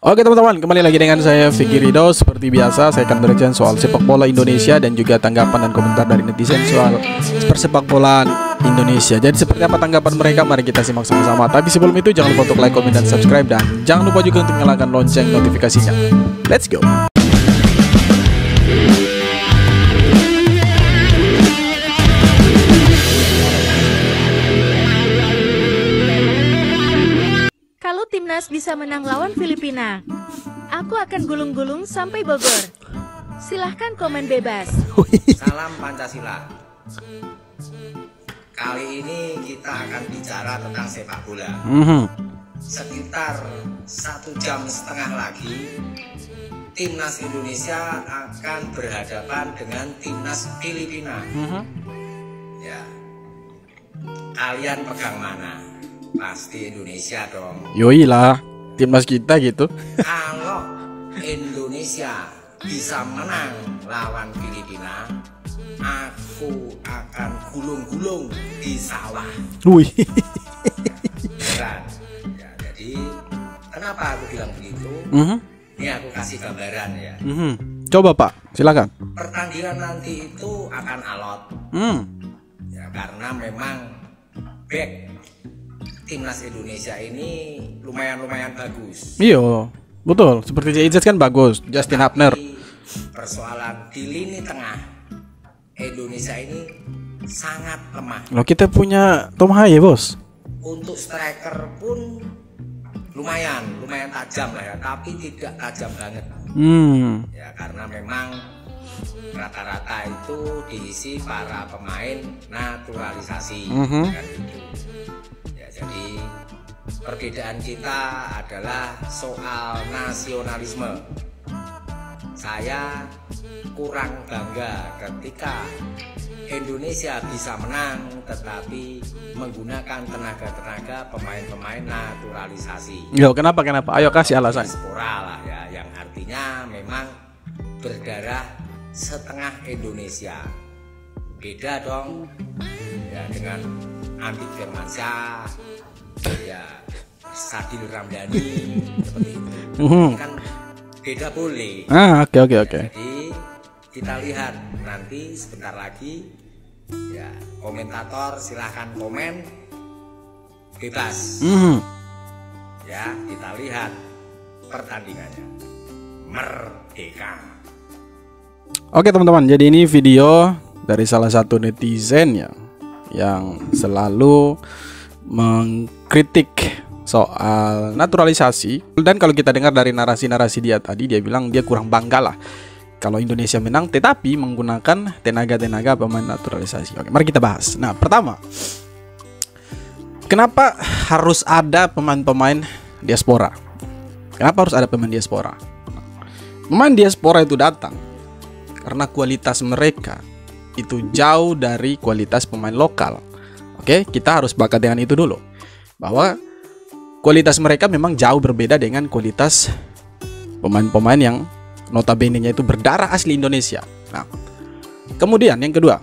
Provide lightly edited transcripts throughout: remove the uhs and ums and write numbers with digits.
Oke teman-teman, kembali lagi dengan saya Vicky Ridho. Seperti biasa, saya akan berbicara soal sepak bola Indonesia dan juga tanggapan dan komentar dari netizen soal persepak bola Indonesia. Jadi seperti apa tanggapan mereka? Mari kita simak sama-sama. Tapi sebelum itu jangan lupa untuk like, komen, dan subscribe. Dan jangan lupa juga untuk nyalakan lonceng notifikasinya. Let's go! Kalau timnas bisa menang lawan Filipina, aku akan gulung-gulung sampai Bogor. Silahkan komen bebas. Salam Pancasila. Kali ini kita akan bicara tentang sepak bola. Sekitar 1,5 jam lagi, timnas Indonesia akan berhadapan dengan timnas Filipina. Ya, kalian pegang mana? Pasti Indonesia dong. Yoi lah, timnas kita gitu. Kalau Indonesia bisa menang lawan Filipina, aku akan gulung-gulung di sawah. Wih. Beneran. Ya, jadi kenapa aku bilang begitu? Ini aku kasih gambaran ya. Coba Pak, silakan. Pertandingan nanti itu akan alot. Ya, karena memang back timnas Indonesia ini lumayan bagus. Iya, betul. Seperti JIZ kan bagus, Justin Hapner. Persoalan di lini tengah Indonesia ini sangat lemah. Loh, kita punya Tom Haye, bos. Untuk striker pun lumayan tajam lah ya, tapi tidak tajam banget. Ya karena memang rata-rata itu diisi para pemain naturalisasi. Kan gitu. Jadi perbedaan kita adalah soal nasionalisme. Saya kurang bangga ketika Indonesia bisa menang tetapi menggunakan tenaga pemain-pemain naturalisasi. Yo, kenapa? Ayo kasih alasan. Diaspora lah ya, yang artinya memang berdarah setengah Indonesia. Beda dong ya dengan Andik Firmansyah, ya Sadil Ramdhani seperti itu. Ini kan beda boleh. Oke. Jadi kita lihat nanti sebentar lagi ya, komentator silahkan komen bebas. Ya, kita lihat pertandingannya. Merdeka. Oke teman-teman, jadi ini video dari salah satu netizen ya, yang selalu mengkritik soal naturalisasi. Dan kalau kita dengar dari narasi-narasi dia tadi, dia bilang dia kurang bangga lah kalau Indonesia menang tetapi menggunakan tenaga pemain naturalisasi. Oke, mari kita bahas. Nah, pertama, kenapa harus ada pemain-pemain diaspora? Kenapa harus ada pemain diaspora? Pemain diaspora itu datang karena kualitas mereka itu jauh dari kualitas pemain lokal. Oke, kita harus sepakat dengan itu dulu, bahwa kualitas mereka memang jauh berbeda dengan kualitas pemain-pemain yang notabene-nya itu berdarah asli Indonesia. Nah, kemudian yang kedua,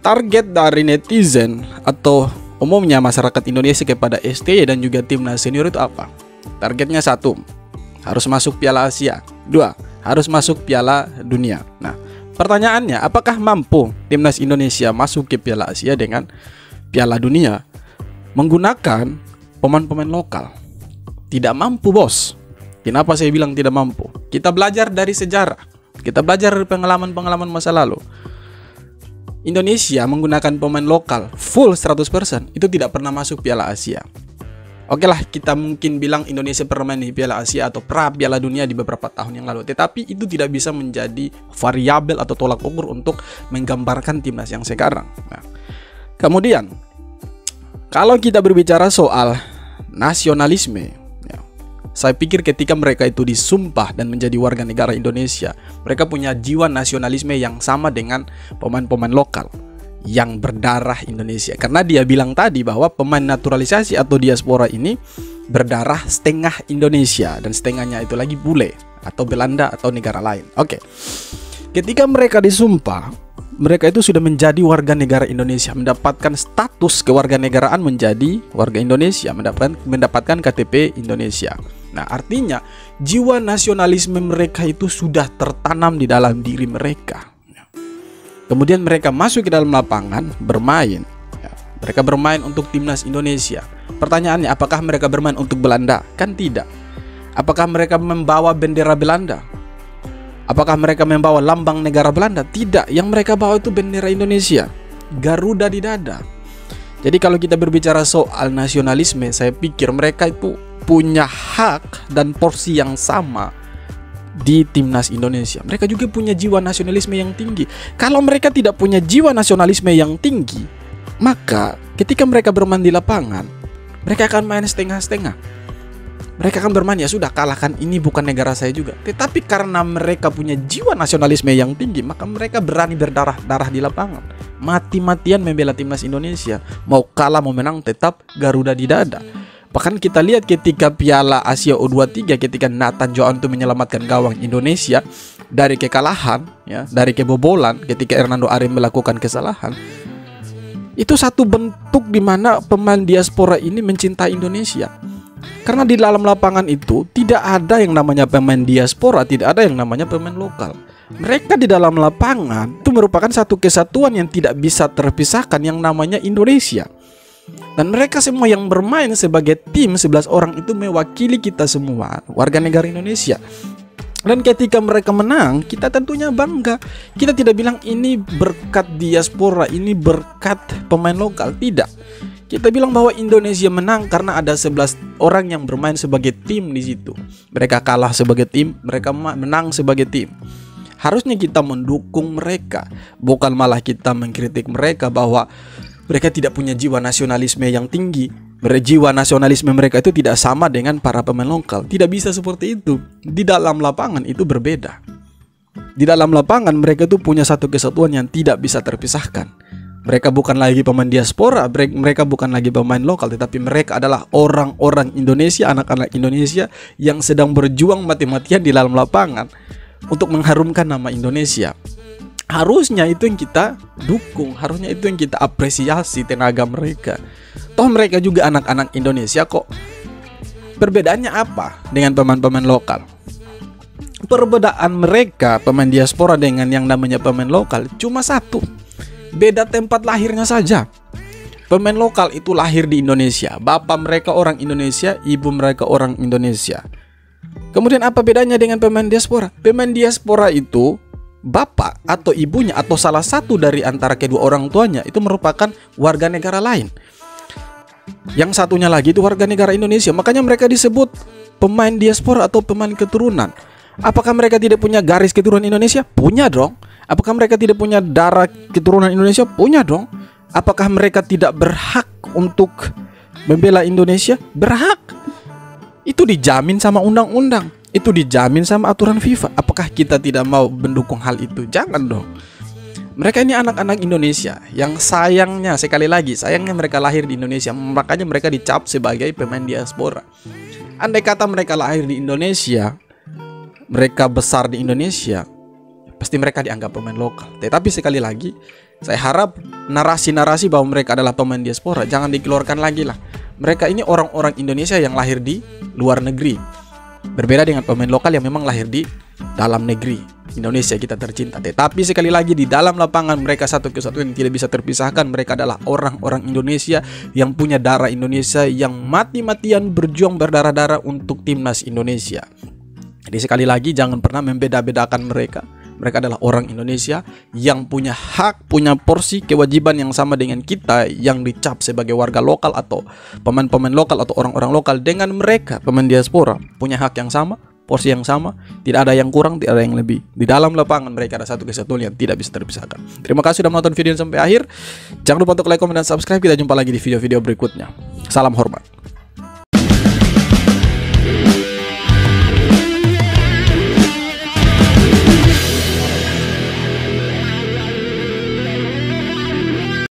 target dari netizen atau umumnya masyarakat Indonesia kepada STY dan juga timnas senior itu apa? Targetnya satu, harus masuk Piala Asia. Dua, harus masuk Piala Dunia. Nah, pertanyaannya, apakah mampu timnas Indonesia masuk ke Piala Asia dengan Piala Dunia menggunakan pemain-pemain lokal? Tidak mampu, bos. Kenapa saya bilang tidak mampu? Kita belajar dari sejarah, kita belajar dari pengalaman-pengalaman masa lalu. Indonesia menggunakan pemain lokal full 100%, itu tidak pernah masuk Piala Asia. Oke lah, kita mungkin bilang Indonesia pernah main di Piala Asia atau Piala Dunia di beberapa tahun yang lalu, tetapi itu tidak bisa menjadi variabel atau tolak ukur untuk menggambarkan timnas yang sekarang. Nah, kemudian kalau kita berbicara soal nasionalisme, ya, saya pikir ketika mereka itu disumpah dan menjadi warga negara Indonesia, mereka punya jiwa nasionalisme yang sama dengan pemain-pemain lokal yang berdarah Indonesia. Karena dia bilang tadi bahwa pemain naturalisasi atau diaspora ini berdarah setengah Indonesia dan setengahnya itu lagi bule atau Belanda atau negara lain. Oke. Ketika mereka disumpah, mereka itu sudah menjadi warga negara Indonesia, mendapatkan status kewarganegaraan menjadi warga Indonesia, mendapatkan KTP Indonesia. Nah, artinya jiwa nasionalisme mereka itu sudah tertanam di dalam diri mereka. Kemudian mereka masuk ke dalam lapangan bermain. Mereka bermain untuk timnas Indonesia. Pertanyaannya, apakah mereka bermain untuk Belanda? Kan tidak. Apakah mereka membawa bendera Belanda? Apakah mereka membawa lambang negara Belanda? Tidak. Yang mereka bawa itu bendera Indonesia, Garuda di dada. Jadi kalau kita berbicara soal nasionalisme, saya pikir mereka itu punya hak dan porsi yang sama di timnas Indonesia. Mereka juga punya jiwa nasionalisme yang tinggi. Kalau mereka tidak punya jiwa nasionalisme yang tinggi, maka ketika mereka bermain di lapangan, mereka akan main setengah-setengah. Mereka akan bermain, ya sudah, kalahkan, ini bukan negara saya juga. Tetapi karena mereka punya jiwa nasionalisme yang tinggi, maka mereka berani berdarah-darah di lapangan, mati-matian membela timnas Indonesia. Mau kalah mau menang, tetap Garuda di dada. Bahkan kita lihat ketika Piala Asia U23, ketika Nathan Joan itu menyelamatkan gawang Indonesia dari kekalahan, ya, dari kebobolan, ketika Hernando Arim melakukan kesalahan. Itu satu bentuk di mana pemain diaspora ini mencintai Indonesia. Karena di dalam lapangan itu tidak ada yang namanya pemain diaspora, tidak ada yang namanya pemain lokal. Mereka di dalam lapangan itu merupakan satu kesatuan yang tidak bisa terpisahkan yang namanya Indonesia. Dan mereka semua yang bermain sebagai tim 11 orang itu mewakili kita semua, warga negara Indonesia. Dan ketika mereka menang, kita tentunya bangga. Kita tidak bilang ini berkat diaspora, ini berkat pemain lokal, tidak. Kita bilang bahwa Indonesia menang karena ada 11 orang yang bermain sebagai tim di situ. Mereka kalah sebagai tim, mereka menang sebagai tim. Harusnya kita mendukung mereka, bukan malah kita mengkritik mereka bahwa mereka tidak punya jiwa nasionalisme yang tinggi. Jiwa nasionalisme mereka itu tidak sama dengan para pemain lokal. Tidak bisa seperti itu. Di dalam lapangan itu berbeda. Di dalam lapangan mereka itu punya satu kesatuan yang tidak bisa terpisahkan. Mereka bukan lagi pemain diaspora, mereka bukan lagi pemain lokal, tetapi mereka adalah orang-orang Indonesia, anak-anak Indonesia yang sedang berjuang mati-matian di dalam lapangan untuk mengharumkan nama Indonesia. Harusnya itu yang kita dukung, harusnya itu yang kita apresiasi tenaga mereka. Toh mereka juga anak-anak Indonesia kok. Perbedaannya apa dengan pemain-pemain lokal? Perbedaan mereka, pemain diaspora dengan yang namanya pemain lokal, cuma satu. Beda tempat lahirnya saja. Pemain lokal itu lahir di Indonesia. Bapak mereka orang Indonesia, ibu mereka orang Indonesia. Kemudian apa bedanya dengan pemain diaspora? Pemain diaspora itu bapak atau ibunya atau salah satu dari antara kedua orang tuanya itu merupakan warga negara lain. Yang satunya lagi itu warga negara Indonesia. Makanya mereka disebut pemain diaspora atau pemain keturunan. Apakah mereka tidak punya garis keturunan Indonesia? Punya dong. Apakah mereka tidak punya darah keturunan Indonesia? Punya dong. Apakah mereka tidak berhak untuk membela Indonesia? Berhak. Itu dijamin sama undang-undang. Itu dijamin sama aturan FIFA. Apakah kita tidak mau mendukung hal itu? Jangan dong. Mereka ini anak-anak Indonesia yang sayangnya, sekali lagi, sayangnya mereka lahir di Indonesia. Makanya mereka dicap sebagai pemain diaspora. Andai kata mereka lahir di Indonesia, mereka besar di Indonesia, pasti mereka dianggap pemain lokal. Tetapi sekali lagi, saya harap narasi-narasi bahwa mereka adalah pemain diaspora jangan dikeluarkan lagi lah. Mereka ini orang-orang Indonesia yang lahir di luar negeri. Berbeda dengan pemain lokal yang memang lahir di dalam negeri. Indonesia kita tercinta. Tetapi sekali lagi di dalam lapangan mereka satu kesatuan yang tidak bisa terpisahkan. Mereka adalah orang-orang Indonesia yang punya darah Indonesia, yang mati-matian berjuang berdarah-darah untuk timnas Indonesia. Jadi sekali lagi jangan pernah membeda-bedakan mereka. Mereka adalah orang Indonesia yang punya hak, punya porsi kewajiban yang sama dengan kita yang dicap sebagai warga lokal atau pemain-pemain lokal atau orang-orang lokal. Dengan mereka pemain diaspora punya hak yang sama, porsi yang sama, tidak ada yang kurang, tidak ada yang lebih. Di dalam lapangan mereka ada satu kesatuan yang tidak bisa terpisahkan. Terima kasih sudah menonton video ini sampai akhir. Jangan lupa untuk like, komen, dan subscribe. Kita jumpa lagi di video-video berikutnya. Salam hormat.